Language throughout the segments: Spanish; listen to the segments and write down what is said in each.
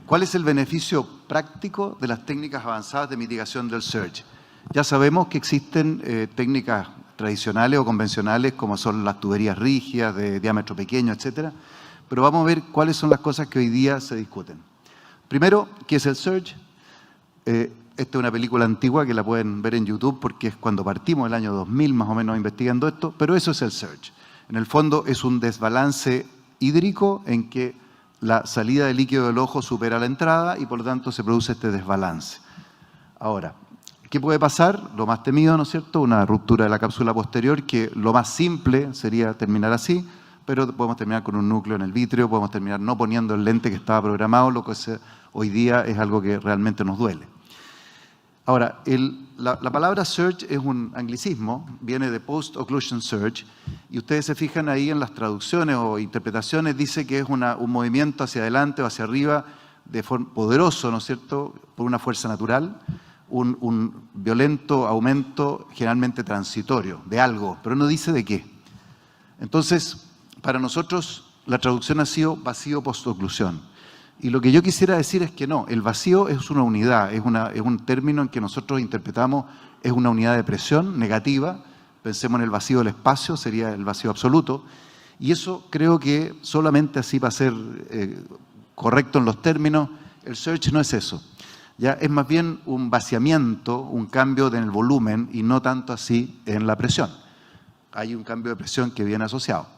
¿Cuál es el beneficio práctico de las técnicas avanzadas de mitigación del surge? Ya sabemos que existen técnicas tradicionales o convencionales como son las tuberías rígidas de diámetro pequeño, etcétera, pero vamos a ver cuáles son las cosas que hoy día se discuten. Primero, ¿qué es el surge? Esta es una película antigua que la pueden ver en YouTube porque es cuando partimos el año 2000 más o menos investigando esto, pero eso es el surge. En el fondo es un desbalance hídrico en que la salida de líquido del ojo supera la entrada y por lo tanto se produce este desbalance. Ahora, ¿qué puede pasar? Lo más temido, ¿no es cierto? Una ruptura de la cápsula posterior, que lo más simple sería terminar así, pero podemos terminar con un núcleo en el vítreo, podemos terminar no poniendo el lente que estaba programado, lo que hoy día es algo que realmente nos duele. Ahora, la palabra surge es un anglicismo, viene de post-occlusion surge, y ustedes se fijan ahí en las traducciones o interpretaciones, dice que es un movimiento hacia adelante o hacia arriba de forma poderoso, ¿no es cierto?, por una fuerza natural, un violento aumento generalmente transitorio de algo, pero no dice de qué. Entonces, para nosotros la traducción ha sido vacío post-oclusión. Y lo que yo quisiera decir es que no, el vacío es una unidad, es un término en que nosotros interpretamos, es una unidad de presión negativa, pensemos en el vacío del espacio, sería el vacío absoluto, y eso creo que solamente así para ser correcto en los términos, el surge no es eso, ya es más bien un vaciamiento, un cambio en el volumen y no tanto así en la presión. Hay un cambio de presión que viene asociado.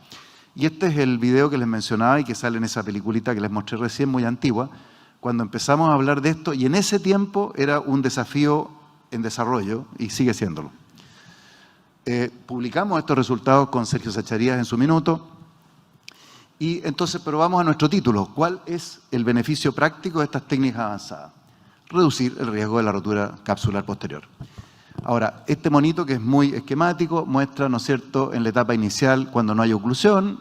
Y este es el video que les mencionaba y que sale en esa peliculita que les mostré recién, muy antigua, cuando empezamos a hablar de esto, y en ese tiempo era un desafío en desarrollo, y sigue siéndolo. Publicamos estos resultados con Sergio Zacharías en su minuto, y entonces, pero vamos a nuestro título. ¿Cuál es el beneficio práctico de estas técnicas avanzadas? Reducir el riesgo de la rotura capsular posterior. Ahora, este monito que es muy esquemático muestra, ¿no es cierto?, en la etapa inicial cuando no hay oclusión,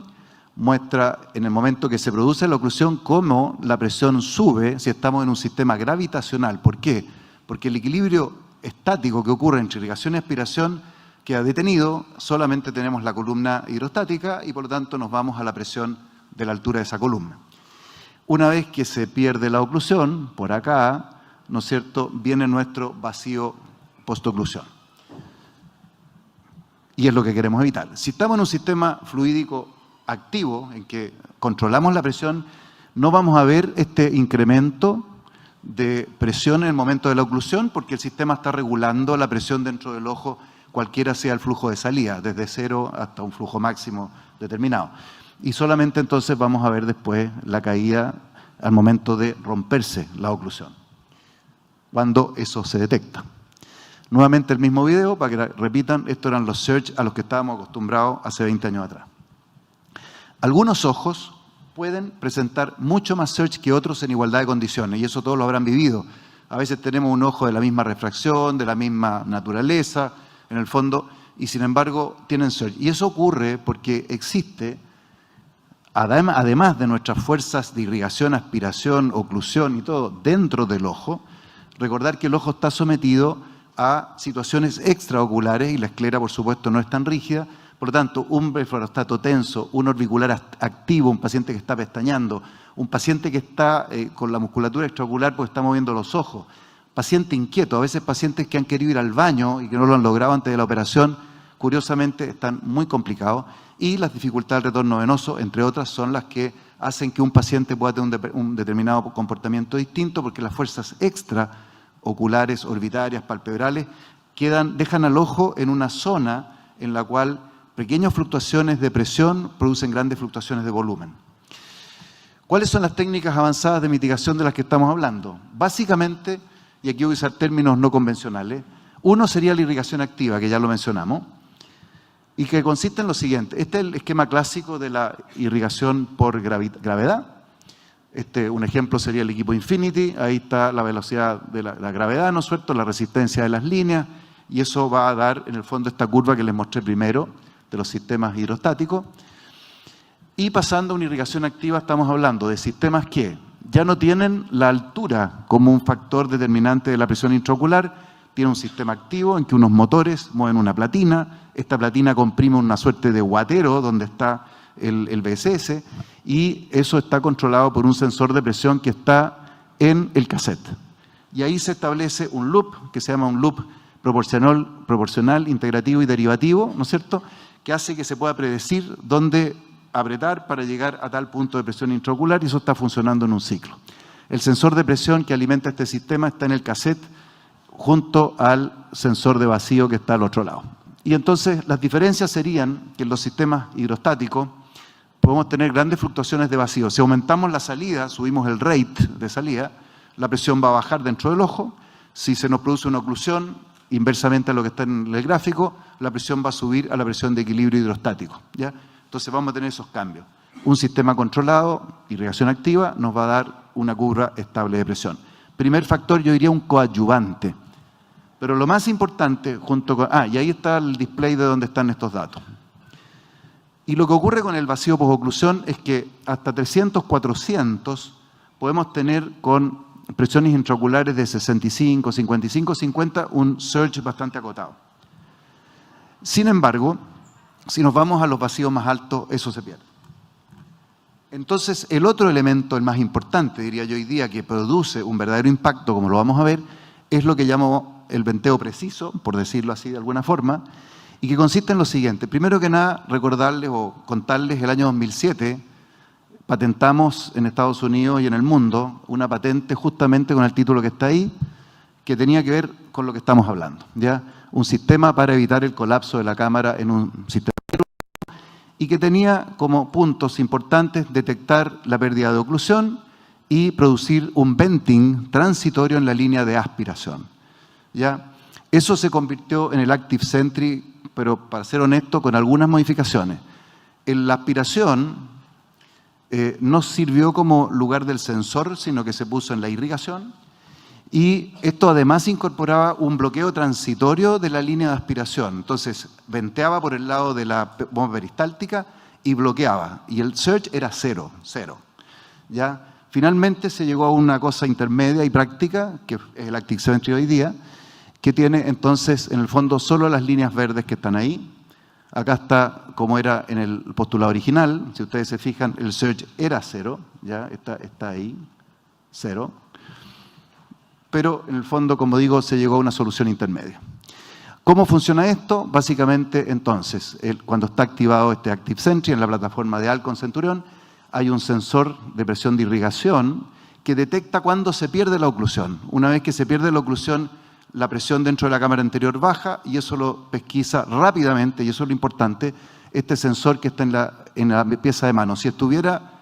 muestra en el momento que se produce la oclusión cómo la presión sube si estamos en un sistema gravitacional. ¿Por qué? Porque el equilibrio estático que ocurre entre irrigación y aspiración queda detenido, solamente tenemos la columna hidrostática y por lo tanto nos vamos a la presión de la altura de esa columna. Una vez que se pierde la oclusión, por acá, ¿no es cierto?, viene nuestro vacío postoclusión. Y es lo que queremos evitar. Si estamos en un sistema fluídico activo, en que controlamos la presión, no vamos a ver este incremento de presión en el momento de la oclusión, porque el sistema está regulando la presión dentro del ojo, cualquiera sea el flujo de salida, desde cero hasta un flujo máximo determinado. Y solamente entonces vamos a ver después la caída al momento de romperse la oclusión, cuando eso se detecta. Nuevamente el mismo video, para que repitan, estos eran los surge a los que estábamos acostumbrados hace 20 años atrás. Algunos ojos pueden presentar mucho más surge que otros en igualdad de condiciones, y eso todos lo habrán vivido. A veces tenemos un ojo de la misma refracción, de la misma naturaleza, en el fondo, y sin embargo tienen surge. Y eso ocurre porque existe, además de nuestras fuerzas de irrigación, aspiración, oclusión y todo, dentro del ojo, recordar que el ojo está sometido a situaciones extraoculares y la esclera, por supuesto, no es tan rígida. Por lo tanto, un blefarostato tenso, un orbicular activo, un paciente que está pestañeando, un paciente que está con la musculatura extraocular porque está moviendo los ojos, paciente inquieto, a veces pacientes que han querido ir al baño y que no lo han logrado antes de la operación, curiosamente están muy complicados, y las dificultades del retorno venoso, entre otras, son las que hacen que un paciente pueda tener un determinado comportamiento distinto, porque las fuerzas extraoculares, orbitarias, palpebrales, dejan al ojo en una zona en la cual pequeñas fluctuaciones de presión producen grandes fluctuaciones de volumen. ¿Cuáles son las técnicas avanzadas de mitigación de las que estamos hablando? Básicamente, y aquí voy a usar términos no convencionales, uno sería la irrigación activa, que ya lo mencionamos, y que consiste en lo siguiente. Este es el esquema clásico de la irrigación por gravedad. Un ejemplo sería el equipo Infinity, ahí está la velocidad de la gravedad, ¿no es cierto?, la resistencia de las líneas, y eso va a dar en el fondo esta curva que les mostré primero, de los sistemas hidrostáticos. Y pasando a una irrigación activa, estamos hablando de sistemas que ya no tienen la altura como un factor determinante de la presión intraocular, tiene un sistema activo en que unos motores mueven una platina, esta platina comprime una suerte de guatero donde está el VSS, y eso está controlado por un sensor de presión que está en el cassette. Y ahí se establece un loop, que se llama un loop proporcional, integrativo y derivativo, ¿no es cierto?, que hace que se pueda predecir dónde apretar para llegar a tal punto de presión intraocular, y eso está funcionando en un ciclo. El sensor de presión que alimenta este sistema está en el cassette junto al sensor de vacío que está al otro lado. Y entonces las diferencias serían que en los sistemas hidrostáticos podemos tener grandes fluctuaciones de vacío. Si aumentamos la salida, subimos el rate de salida, la presión va a bajar dentro del ojo. Si se nos produce una oclusión, inversamente a lo que está en el gráfico, la presión va a subir a la presión de equilibrio hidrostático, ¿ya? Entonces vamos a tener esos cambios. Un sistema controlado, irrigación activa, nos va a dar una curva estable de presión. Primer factor, yo diría un coadyuvante. Pero lo más importante, junto con... y ahí está el display de donde están estos datos. Y lo que ocurre con el vacío posoclusión es que hasta 300, 400 podemos tener con presiones intraoculares de 65, 55, 50, un surge bastante acotado. Sin embargo, si nos vamos a los vacíos más altos, eso se pierde. Entonces, el otro elemento, el más importante, diría yo hoy día, que produce un verdadero impacto, como lo vamos a ver, es lo que llamo el venteo preciso, por decirlo así de alguna forma, y que consiste en lo siguiente. Primero que nada, recordarles o contarles, el año 2007 patentamos en Estados Unidos y en el mundo una patente justamente con el título que está ahí, que tenía que ver con lo que estamos hablando, ¿ya? Un sistema para evitar el colapso de la cámara en un sistema y que tenía como puntos importantes detectar la pérdida de oclusión y producir un venting transitorio en la línea de aspiración, ¿ya? Eso se convirtió en el Active Sentry, pero para ser honesto, con algunas modificaciones. En la aspiración no sirvió como lugar del sensor, sino que se puso en la irrigación, y esto además incorporaba un bloqueo transitorio de la línea de aspiración. Entonces, venteaba por el lado de la bomba peristáltica y bloqueaba, y el surge era cero. ¿Ya? Finalmente se llegó a una cosa intermedia y práctica, que es el Active Sentry hoy día, que tiene entonces en el fondo solo las líneas verdes que están ahí. Acá está como era en el postulado original. Si ustedes se fijan, el surge era cero, ya está ahí, cero. Pero en el fondo, como digo, se llegó a una solución intermedia. ¿Cómo funciona esto? Básicamente, entonces, cuando está activado este Active Sentry en la plataforma de Alcon Centurion, hay un sensor de presión de irrigación que detecta cuando se pierde la oclusión. Una vez que se pierde la oclusión, la presión dentro de la cámara anterior baja, y eso lo pesquisa rápidamente, y eso es lo importante, este sensor que está en la pieza de mano. Si estuviera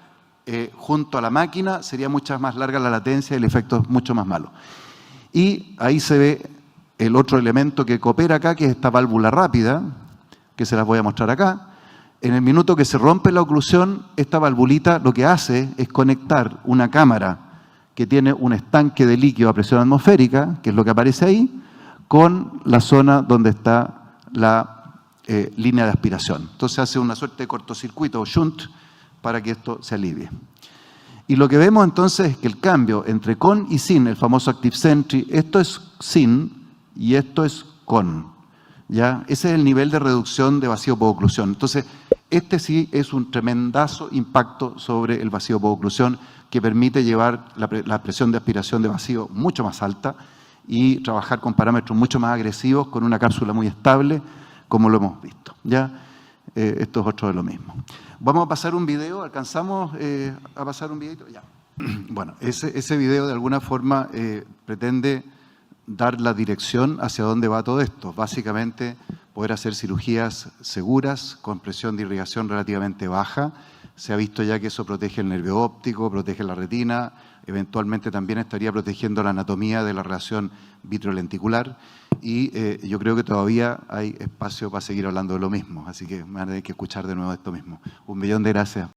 junto a la máquina, sería mucho más larga la latencia y el efecto es mucho más malo. Y ahí se ve el otro elemento que coopera acá, que es esta válvula rápida, que se las voy a mostrar acá. En el minuto que se rompe la oclusión, esta valvulita lo que hace es conectar una cámara que tiene un estanque de líquido a presión atmosférica, que es lo que aparece ahí, con la zona donde está la línea de aspiración. Entonces hace una suerte de cortocircuito o shunt para que esto se alivie. Y lo que vemos entonces es que el cambio entre con y sin, el famoso Active Sentry, esto es sin y esto es con, ¿ya? Ese es el nivel de reducción de vacío por oclusión. Entonces, este sí es un tremendazo impacto sobre el vacío por oclusión que permite llevar la presión de aspiración de vacío mucho más alta y trabajar con parámetros mucho más agresivos con una cápsula muy estable, como lo hemos visto, ¿ya? Esto es otro de lo mismo. Vamos a pasar un video, ¿alcanzamos a pasar un videito? Ya. Bueno, ese video de alguna forma pretende dar la dirección hacia dónde va todo esto. Básicamente, poder hacer cirugías seguras, con presión de irrigación relativamente baja. Se ha visto ya que eso protege el nervio óptico, protege la retina, eventualmente también estaría protegiendo la anatomía de la relación vitrolenticular. Y yo creo que todavía hay espacio para seguir hablando de lo mismo. Así que me van a tener que escuchar de nuevo esto mismo. 1.000.000 de gracias.